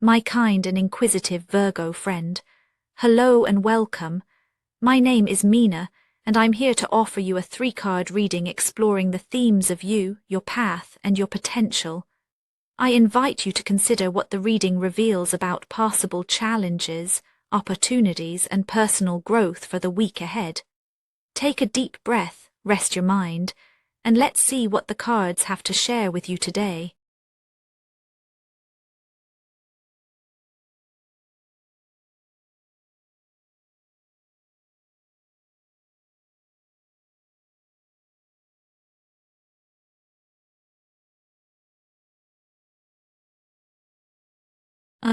my kind and inquisitive Virgo friend. Hello and welcome. My name is Mina, and I'm here to offer you a 3-card reading exploring the themes of you, your path, and your potential. I invite you to consider what the reading reveals about possible challenges, opportunities, and personal growth for the week ahead. Take a deep breath, rest your mind, and let's see what the cards have to share with you today.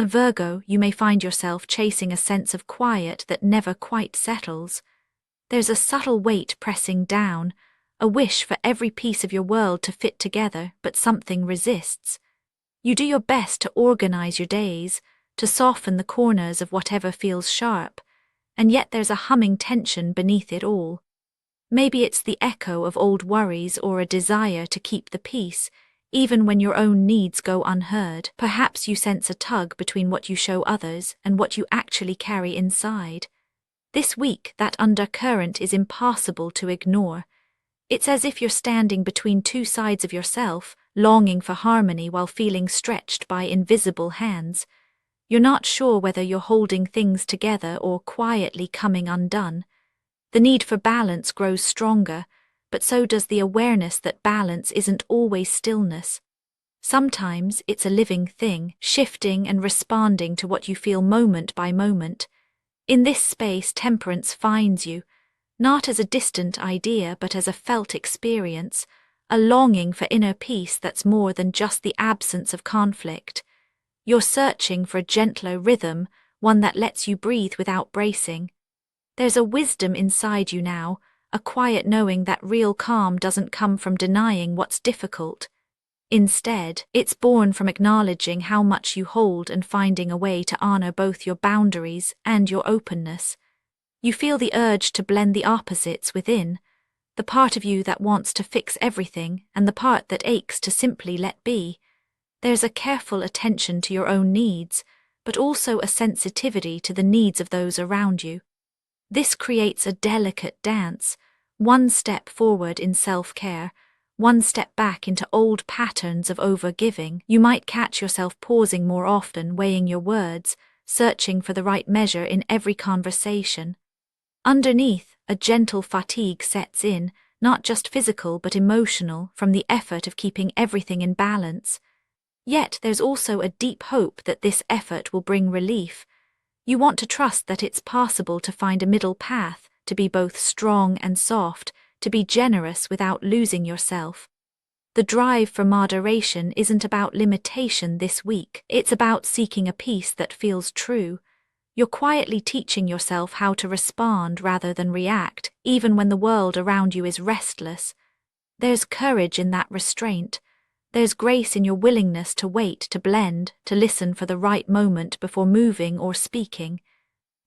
Virgo, you may find yourself chasing a sense of quiet that never quite settles. There's a subtle weight pressing down, a wish for every piece of your world to fit together, but something resists. You do your best to organize your days, to soften the corners of whatever feels sharp, and yet there's a humming tension beneath it all. Maybe it's the echo of old worries or a desire to keep the peace, even when your own needs go unheard. Perhaps you sense a tug between what you show others and what you actually carry inside. This week, that undercurrent is impossible to ignore. It's as if you're standing between two sides of yourself, longing for harmony while feeling stretched by invisible hands. You're not sure whether you're holding things together or quietly coming undone. The need for balance grows stronger, but so does the awareness that balance isn't always stillness. Sometimes it's a living thing, shifting and responding to what you feel moment by moment. In this space, temperance finds you, not as a distant idea but as a felt experience, a longing for inner peace that's more than just the absence of conflict. You're searching for a gentler rhythm, one that lets you breathe without bracing. There's a wisdom inside you now, a quiet knowing that real calm doesn't come from denying what's difficult. Instead, it's born from acknowledging how much you hold and finding a way to honor both your boundaries and your openness. You feel the urge to blend the opposites within, the part of you that wants to fix everything and the part that aches to simply let be. There's a careful attention to your own needs, but also a sensitivity to the needs of those around you. This creates a delicate dance, one step forward in self-care, one step back into old patterns of overgiving. You might catch yourself pausing more often, weighing your words, searching for the right measure in every conversation. Underneath, a gentle fatigue sets in, not just physical but emotional, from the effort of keeping everything in balance. Yet there's also a deep hope that this effort will bring relief. You want to trust that it's possible to find a middle path, to be both strong and soft, to be generous without losing yourself. The drive for moderation isn't about limitation this week, it's about seeking a peace that feels true. You're quietly teaching yourself how to respond rather than react, even when the world around you is restless. There's courage in that restraint. There's grace in your willingness to wait, to blend, to listen for the right moment before moving or speaking.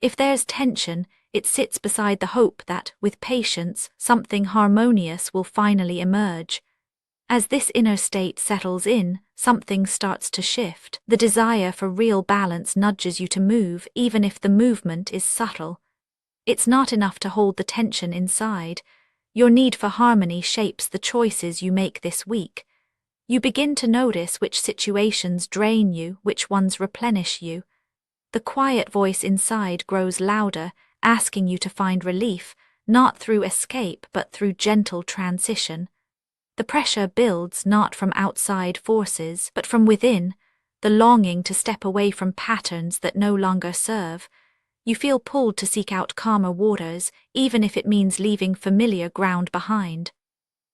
If there's tension, it sits beside the hope that, with patience, something harmonious will finally emerge. As this inner state settles in, something starts to shift. The desire for real balance nudges you to move, even if the movement is subtle. It's not enough to hold the tension inside. Your need for harmony shapes the choices you make this week. You begin to notice which situations drain you, which ones replenish you. The quiet voice inside grows louder, asking you to find relief, not through escape but through gentle transition. The pressure builds not from outside forces, but from within, the longing to step away from patterns that no longer serve. You feel pulled to seek out calmer waters, even if it means leaving familiar ground behind.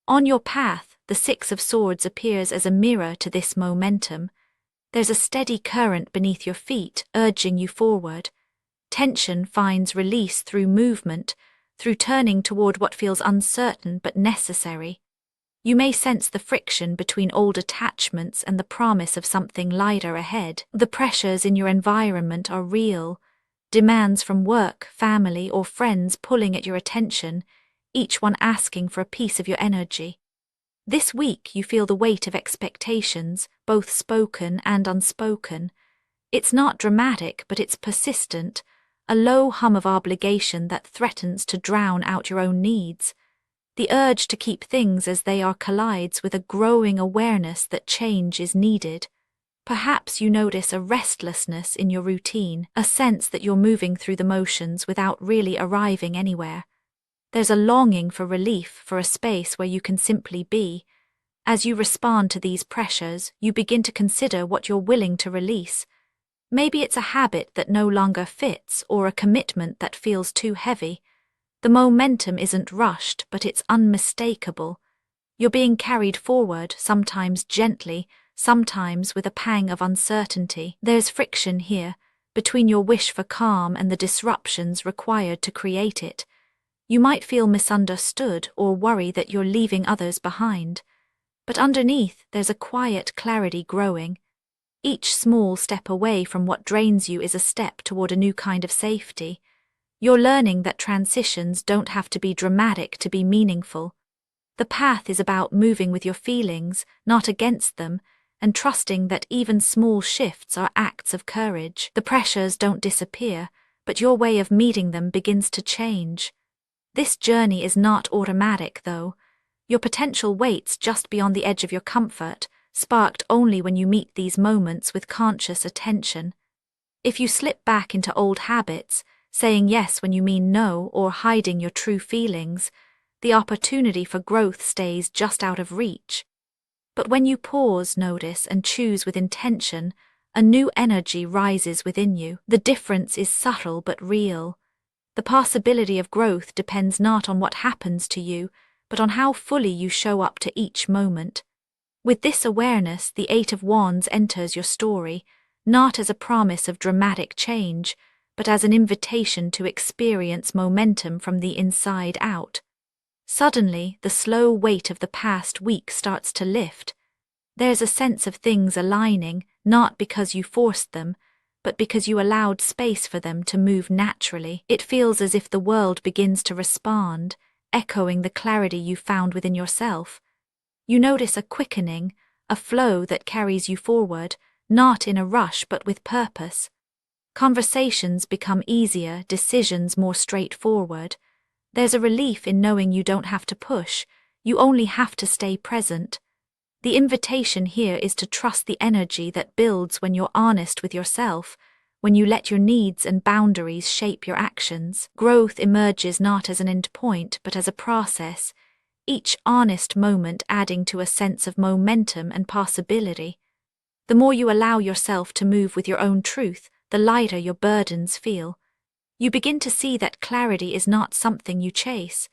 On your path, the 6 of Swords appears as a mirror to this momentum. There's a steady current beneath your feet, urging you forward. Tension finds release through movement, through turning toward what feels uncertain but necessary. You may sense the friction between old attachments and the promise of something lighter ahead. The pressures in your environment are real. Demands from work, family, or friends pulling at your attention, each one asking for a piece of your energy. This week you feel the weight of expectations, both spoken and unspoken. It's not dramatic, but it's persistent, a low hum of obligation that threatens to drown out your own needs. The urge to keep things as they are collides with a growing awareness that change is needed. Perhaps you notice a restlessness in your routine, a sense that you're moving through the motions without really arriving anywhere. There's a longing for relief, for a space where you can simply be. As you respond to these pressures, you begin to consider what you're willing to release. Maybe it's a habit that no longer fits or a commitment that feels too heavy. The momentum isn't rushed, but it's unmistakable. You're being carried forward, sometimes gently, sometimes with a pang of uncertainty. There's friction here, between your wish for calm and the disruptions required to create it. You might feel misunderstood or worry that you're leaving others behind. But underneath, there's a quiet clarity growing. Each small step away from what drains you is a step toward a new kind of safety. You're learning that transitions don't have to be dramatic to be meaningful. The path is about moving with your feelings, not against them, and trusting that even small shifts are acts of courage. The pressures don't disappear, but your way of meeting them begins to change. This journey is not automatic, though. Your potential waits just beyond the edge of your comfort, sparked only when you meet these moments with conscious attention. If you slip back into old habits, saying yes when you mean no or hiding your true feelings, the opportunity for growth stays just out of reach. But when you pause, notice, and choose with intention, a new energy rises within you. The difference is subtle but real. The possibility of growth depends not on what happens to you, but on how fully you show up to each moment. With this awareness, the Eight of Wands enters your story, not as a promise of dramatic change, but as an invitation to experience momentum from the inside out. Suddenly, the slow weight of the past week starts to lift. There's a sense of things aligning, not because you forced them, but because you allowed space for them to move naturally. It feels as if the world begins to respond, echoing the clarity you found within yourself. You notice a quickening, a flow that carries you forward, not in a rush but with purpose. Conversations become easier, decisions more straightforward. There's a relief in knowing you don't have to push, you only have to stay present. The invitation here is to trust the energy that builds when you're honest with yourself, when you let your needs and boundaries shape your actions. Growth emerges not as an end point, but as a process, each honest moment adding to a sense of momentum and possibility. The more you allow yourself to move with your own truth, the lighter your burdens feel. You begin to see that clarity is not something you chase.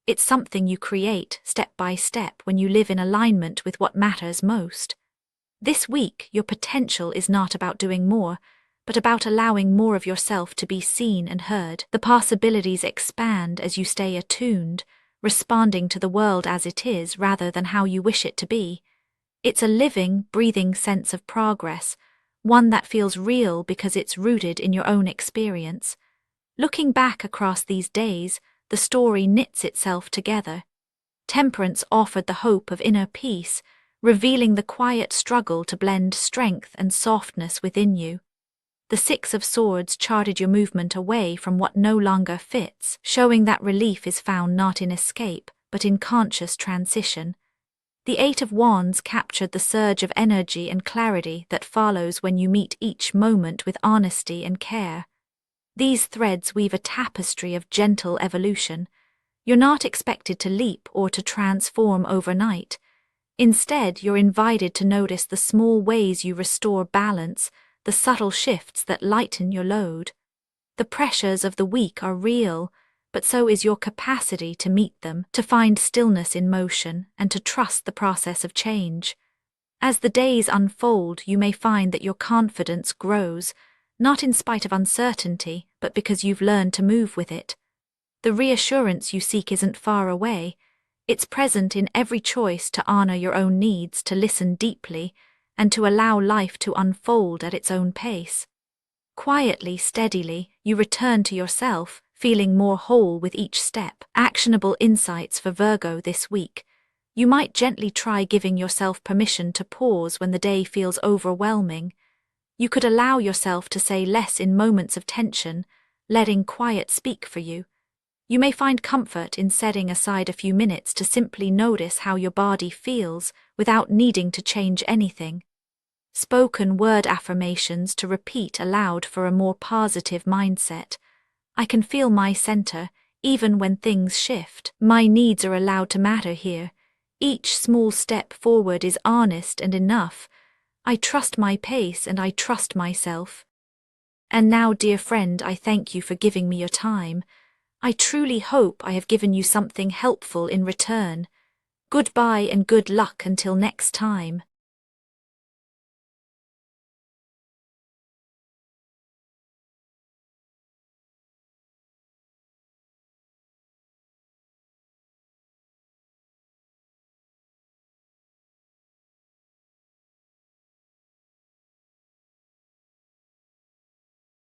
It's something you create, step by step, when you live in alignment with what matters most. This week, your potential is not about doing more, but about allowing more of yourself to be seen and heard. The possibilities expand as you stay attuned, responding to the world as it is rather than how you wish it to be. It's a living, breathing sense of progress, one that feels real because it's rooted in your own experience. Looking back across these days, the story knits itself together. Temperance offered the hope of inner peace, revealing the quiet struggle to blend strength and softness within you. The Six of Swords charted your movement away from what no longer fits, showing that relief is found not in escape, but in conscious transition. The Eight of Wands captured the surge of energy and clarity that follows when you meet each moment with honesty and care. These threads weave a tapestry of gentle evolution. You're not expected to leap or to transform overnight. Instead, you're invited to notice the small ways you restore balance, the subtle shifts that lighten your load. The pressures of the week are real, but so is your capacity to meet them, to find stillness in motion, and to trust the process of change. As the days unfold, you may find that your confidence grows, not in spite of uncertainty, but because you've learned to move with it. The reassurance you seek isn't far away. It's present in every choice to honor your own needs, to listen deeply, and to allow life to unfold at its own pace. Quietly, steadily, you return to yourself, feeling more whole with each step. Actionable insights for Virgo this week. You might gently try giving yourself permission to pause when the day feels overwhelming. You could allow yourself to say less in moments of tension, letting quiet speak for you. You may find comfort in setting aside a few minutes to simply notice how your body feels without needing to change anything. Spoken word affirmations to repeat aloud for a more positive mindset. I can feel my center, even when things shift. My needs are allowed to matter here. Each small step forward is honest and enough. I trust my pace and I trust myself. And now, dear friend, I thank you for giving me your time. I truly hope I have given you something helpful in return. Goodbye and good luck until next time.